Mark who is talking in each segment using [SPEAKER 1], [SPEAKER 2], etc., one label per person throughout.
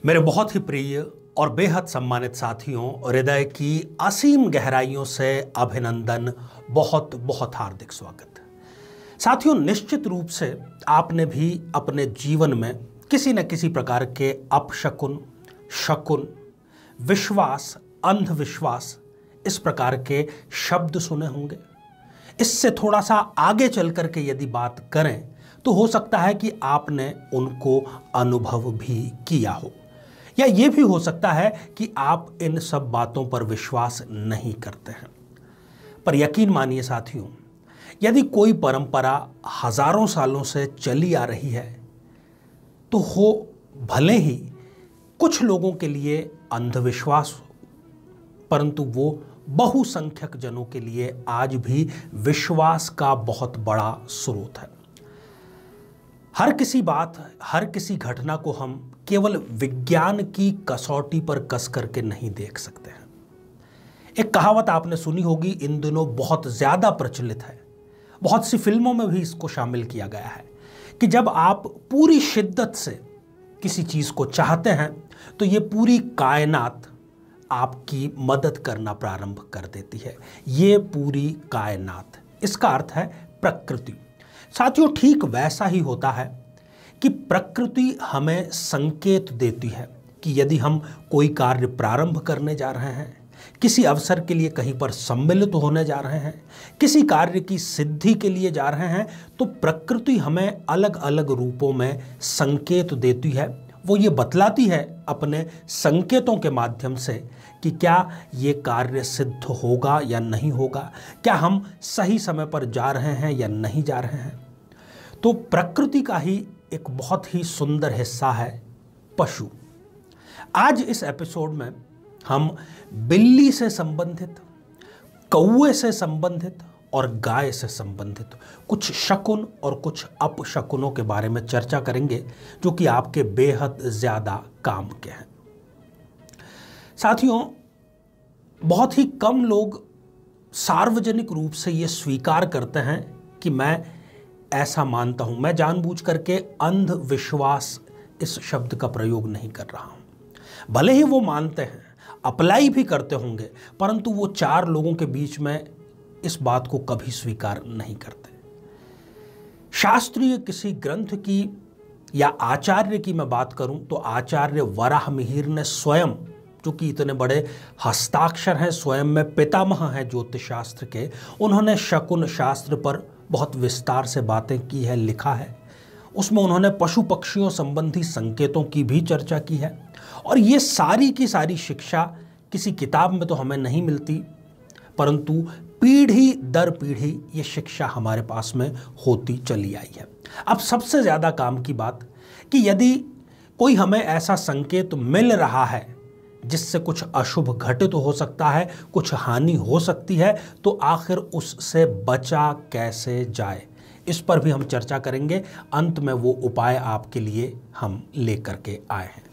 [SPEAKER 1] मेरे बहुत ही प्रिय और बेहद सम्मानित साथियों, हृदय की असीम गहराइयों से अभिनंदन, बहुत बहुत हार्दिक स्वागत। साथियों, निश्चित रूप से आपने भी अपने जीवन में किसी न किसी प्रकार के अपशकुन, शकुन, विश्वास, अंधविश्वास, इस प्रकार के शब्द सुने होंगे। इससे थोड़ा सा आगे चल करके यदि बात करें तो हो सकता है कि आपने उनको अनुभव भी किया हो, या ये भी हो सकता है कि आप इन सब बातों पर विश्वास नहीं करते हैं। पर यकीन मानिए साथियों, यदि कोई परंपरा हजारों सालों से चली आ रही है तो हो भले ही कुछ लोगों के लिए अंधविश्वास हो, परंतु वो बहुसंख्यक जनों के लिए आज भी विश्वास का बहुत बड़ा स्रोत है। हर किसी बात, हर किसी घटना को हम केवल विज्ञान की कसौटी पर कस करके नहीं देख सकते हैं। एक कहावत आपने सुनी होगी, इन दिनों बहुत ज्यादा प्रचलित है, बहुत सी फिल्मों में भी इसको शामिल किया गया है कि जब आप पूरी शिद्दत से किसी चीज को चाहते हैं तो ये पूरी कायनात आपकी मदद करना प्रारंभ कर देती है। ये पूरी कायनात, इसका अर्थ है प्रकृति। साथियों, ठीक वैसा ही होता है कि प्रकृति हमें संकेत देती है कि यदि हम कोई कार्य प्रारंभ करने जा रहे हैं, किसी अवसर के लिए कहीं पर सम्मिलित होने जा रहे हैं, किसी कार्य की सिद्धि के लिए जा रहे हैं, तो प्रकृति हमें अलग अलग रूपों में संकेत देती है। वो ये बतलाती है अपने संकेतों के माध्यम से कि क्या ये कार्य सिद्ध होगा या नहीं होगा, क्या हम सही समय पर जा रहे हैं या नहीं जा रहे हैं। तो प्रकृति का ही एक बहुत ही सुंदर हिस्सा है पशु। आज इस एपिसोड में हम बिल्ली से संबंधित, कौवे से संबंधित और गाय से संबंधित कुछ शकुन और कुछ अपशकुनों के बारे में चर्चा करेंगे, जो कि आपके बेहद ज्यादा काम के हैं। साथियों, बहुत ही कम लोग सार्वजनिक रूप से ये स्वीकार करते हैं कि मैं ऐसा मानता हूं। मैं जानबूझ करके अंधविश्वास इस शब्द का प्रयोग नहीं कर रहा हूं। भले ही वो मानते हैं, अप्लाई भी करते होंगे, परंतु वो चार लोगों के बीच में इस बात को कभी स्वीकार नहीं करते। शास्त्रीय किसी ग्रंथ की या आचार्य की मैं बात करूं तो आचार्य वराहमिहिर ने स्वयं, जो कि इतने बड़े हस्ताक्षर हैं, स्वयं में पितामह हैं ज्योतिष शास्त्र के, उन्होंने शकुन शास्त्र पर बहुत विस्तार से बातें की है, लिखा है। उसमें उन्होंने पशु पक्षियों संबंधी संकेतों की भी चर्चा की है। और ये सारी की सारी शिक्षा किसी किताब में तो हमें नहीं मिलती, परंतु पीढ़ी दर पीढ़ी ये शिक्षा हमारे पास में होती चली आई है। अब सबसे ज्यादा काम की बात कि यदि कोई हमें ऐसा संकेत मिल रहा है जिससे कुछ अशुभ घटित हो सकता है, कुछ हानि हो सकती है, तो आखिर उससे बचा कैसे जाए, इस पर भी हम चर्चा करेंगे। अंत में वो उपाय आपके लिए हम लेकर के आए हैं।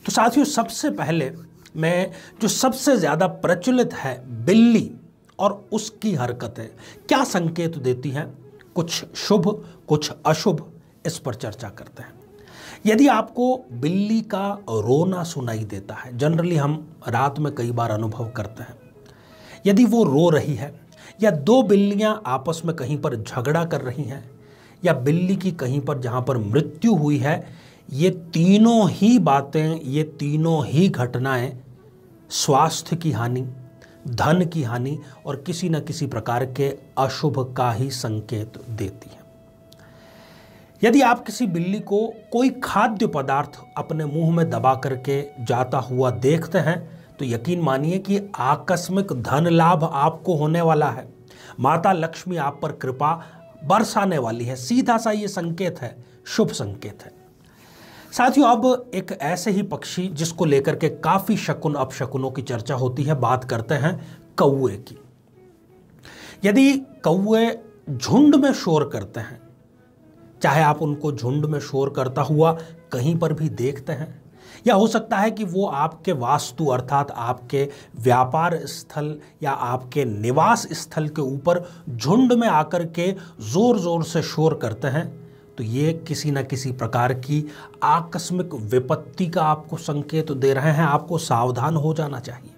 [SPEAKER 1] तो साथियों, सबसे पहले मैं जो सबसे ज्यादा प्रचलित है बिल्ली और उसकी हरकतें क्या संकेत देती हैं, कुछ शुभ कुछ अशुभ, इस पर चर्चा करते हैं। यदि आपको बिल्ली का रोना सुनाई देता है, जनरली हम रात में कई बार अनुभव करते हैं, यदि वो रो रही है, या दो बिल्लियां आपस में कहीं पर झगड़ा कर रही हैं, या बिल्ली की कहीं पर जहां पर मृत्यु हुई है, ये तीनों ही बातें, ये तीनों ही घटनाएं स्वास्थ्य की हानि, धन की हानि और किसी न किसी प्रकार के अशुभ का ही संकेत देती है। यदि आप किसी बिल्ली को कोई खाद्य पदार्थ अपने मुंह में दबा करके जाता हुआ देखते हैं तो यकीन मानिए कि आकस्मिक धन लाभ आपको होने वाला है। माता लक्ष्मी आप पर कृपा बरसाने वाली है। सीधा सा ये संकेत है, शुभ संकेत है। साथियों, अब एक ऐसे ही पक्षी जिसको लेकर के काफी शकुन अपशकुनों की चर्चा होती है, बात करते हैं कौवे की। यदि कौवे झुंड में शोर करते हैं, चाहे आप उनको झुंड में शोर करता हुआ कहीं पर भी देखते हैं, या हो सकता है कि वो आपके वास्तु अर्थात आपके व्यापार स्थल या आपके निवास स्थल के ऊपर झुंड में आकर के जोर जोर से शोर करते हैं, तो ये किसी न किसी प्रकार की आकस्मिक विपत्ति का आपको संकेत दे रहे हैं। आपको सावधान हो जाना चाहिए।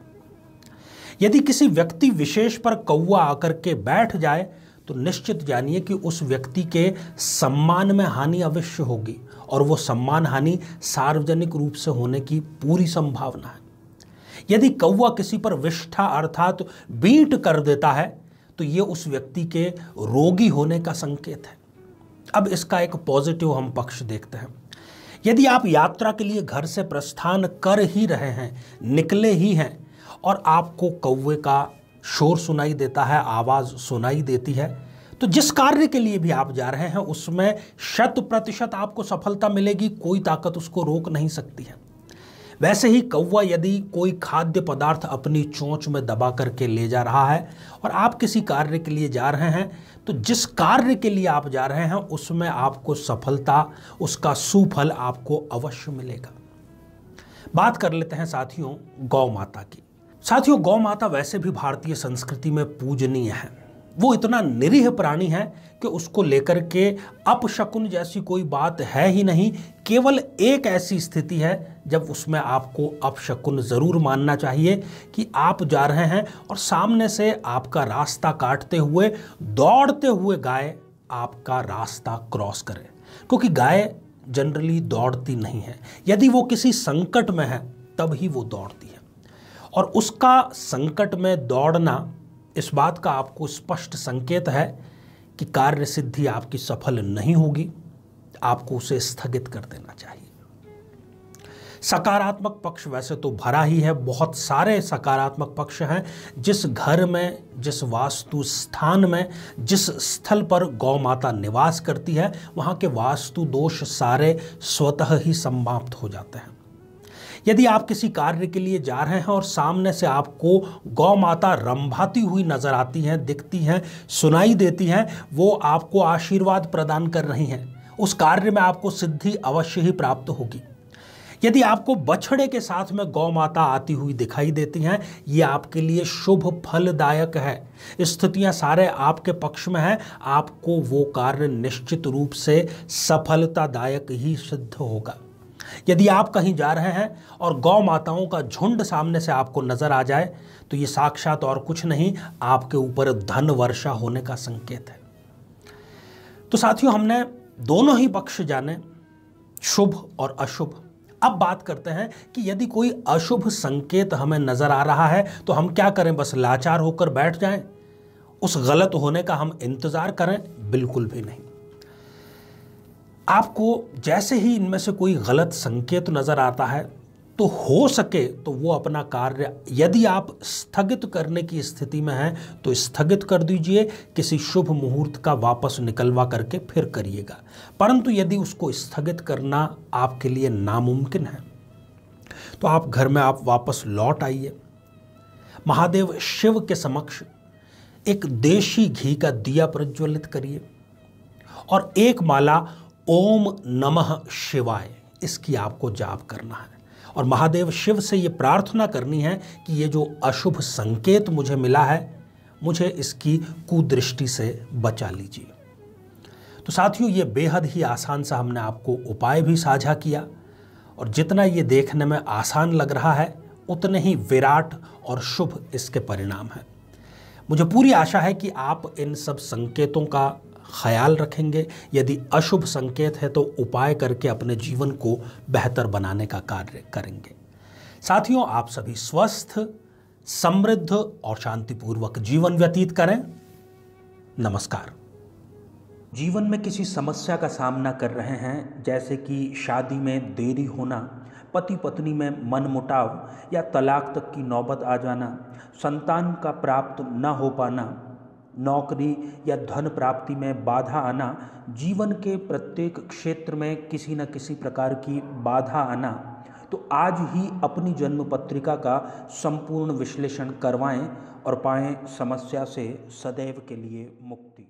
[SPEAKER 1] यदि किसी व्यक्ति विशेष पर कौवा आकर के बैठ जाए तो निश्चित जानिए कि उस व्यक्ति के सम्मान में हानि अवश्य होगी, और वो सम्मान हानि सार्वजनिक रूप से होने की पूरी संभावना है। यदि कौवा किसी पर विष्ठा अर्थात बींट कर देता है तो ये उस व्यक्ति के रोगी होने का संकेत है। अब इसका एक पॉजिटिव हम पक्ष देखते हैं। यदि आप यात्रा के लिए घर से प्रस्थान कर ही रहे हैं, निकले ही हैं, और आपको कौवे का शोर सुनाई देता है, आवाज़ सुनाई देती है, तो जिस कार्य के लिए भी आप जा रहे हैं उसमें 100% आपको सफलता मिलेगी। कोई ताकत उसको रोक नहीं सकती है। वैसे ही कौवा यदि कोई खाद्य पदार्थ अपनी चोंच में दबा करके ले जा रहा है और आप किसी कार्य के लिए जा रहे हैं, तो जिस कार्य के लिए आप जा रहे हैं उसमें आपको सफलता, उसका सुफल आपको अवश्य मिलेगा। बात कर लेते हैं साथियों गौ माता की। साथियों, गौ माता वैसे भी भारतीय संस्कृति में पूजनीय है। वो इतना निरीह प्राणी है कि उसको लेकर के अपशकुन जैसी कोई बात है ही नहीं। केवल एक ऐसी स्थिति है जब उसमें आपको अपशकुन जरूर मानना चाहिए कि आप जा रहे हैं और सामने से आपका रास्ता काटते हुए दौड़ते हुए गाय आपका रास्ता क्रॉस करे, क्योंकि गाय जनरली दौड़ती नहीं है। यदि वो किसी संकट में है तब ही वो दौड़ती है, और उसका संकट में दौड़ना इस बात का आपको स्पष्ट संकेत है कि कार्य सिद्धि आपकी सफल नहीं होगी। आपको उसे स्थगित कर देना चाहिए। सकारात्मक पक्ष वैसे तो भरा ही है, बहुत सारे सकारात्मक पक्ष हैं। जिस घर में, जिस वास्तु स्थान में, जिस स्थल पर गौ माता निवास करती है, वहाँ के वास्तु दोष सारे स्वतः ही समाप्त हो जाते हैं। यदि आप किसी कार्य के लिए जा रहे हैं और सामने से आपको गौ माता रंभाती हुई नजर आती हैं, दिखती हैं, सुनाई देती हैं, वो आपको आशीर्वाद प्रदान कर रही हैं, उस कार्य में आपको सिद्धि अवश्य ही प्राप्त होगी। यदि आपको बछड़े के साथ में गौ माता आती हुई दिखाई देती हैं, ये आपके लिए शुभ फलदायक है। स्थितियां सारे आपके पक्ष में हैं। आपको वो कार्य निश्चित रूप से सफलतादायक ही सिद्ध होगा। यदि आप कहीं जा रहे हैं और गौ माताओं का झुंड सामने से आपको नजर आ जाए तो ये साक्षात और कुछ नहीं, आपके ऊपर धन वर्षा होने का संकेत है। तो साथियों, हमने दोनों ही पक्ष जाने, शुभ और अशुभ। अब बात करते हैं कि यदि कोई अशुभ संकेत हमें नजर आ रहा है तो हम क्या करें? बस लाचार होकर बैठ जाएं? उस गलत होने का हम इंतजार करें? बिल्कुल भी नहीं। आपको जैसे ही इनमें से कोई गलत संकेत नजर आता है तो हो सके तो वो अपना कार्य, यदि आप स्थगित करने की स्थिति में हैं तो स्थगित कर दीजिए। किसी शुभ मुहूर्त का वापस निकलवा करके फिर करिएगा। परंतु यदि उसको स्थगित करना आपके लिए नामुमकिन है तो आप घर में आप वापस लौट आइए। महादेव शिव के समक्ष एक देशी घी का दिया प्रज्वलित करिए और एक माला ओम नमः शिवाय इसकी आपको जाप करना है, और महादेव शिव से ये प्रार्थना करनी है कि ये जो अशुभ संकेत मुझे मिला है, मुझे इसकी कुदृष्टि से बचा लीजिए। तो साथियों, ये बेहद ही आसान सा हमने आपको उपाय भी साझा किया, और जितना ये देखने में आसान लग रहा है उतने ही विराट और शुभ इसके परिणाम हैं। मुझे पूरी आशा है कि आप इन सब संकेतों का ख्याल रखेंगे। यदि अशुभ संकेत है तो उपाय करके अपने जीवन को बेहतर बनाने का कार्य करेंगे। साथियों, आप सभी स्वस्थ, समृद्ध और शांतिपूर्वक जीवन व्यतीत करें। नमस्कार। जीवन में किसी समस्या का सामना कर रहे हैं, जैसे कि शादी में देरी होना, पति पत्नी में मनमुटाव या तलाक तक की नौबत आ जाना, संतान का प्राप्त न हो पाना, नौकरी या धन प्राप्ति में बाधा आना, जीवन के प्रत्येक क्षेत्र में किसी न किसी प्रकार की बाधा आना, तो आज ही अपनी जन्म पत्रिका का संपूर्ण विश्लेषण करवाएं और पाएं समस्या से सदैव के लिए मुक्ति।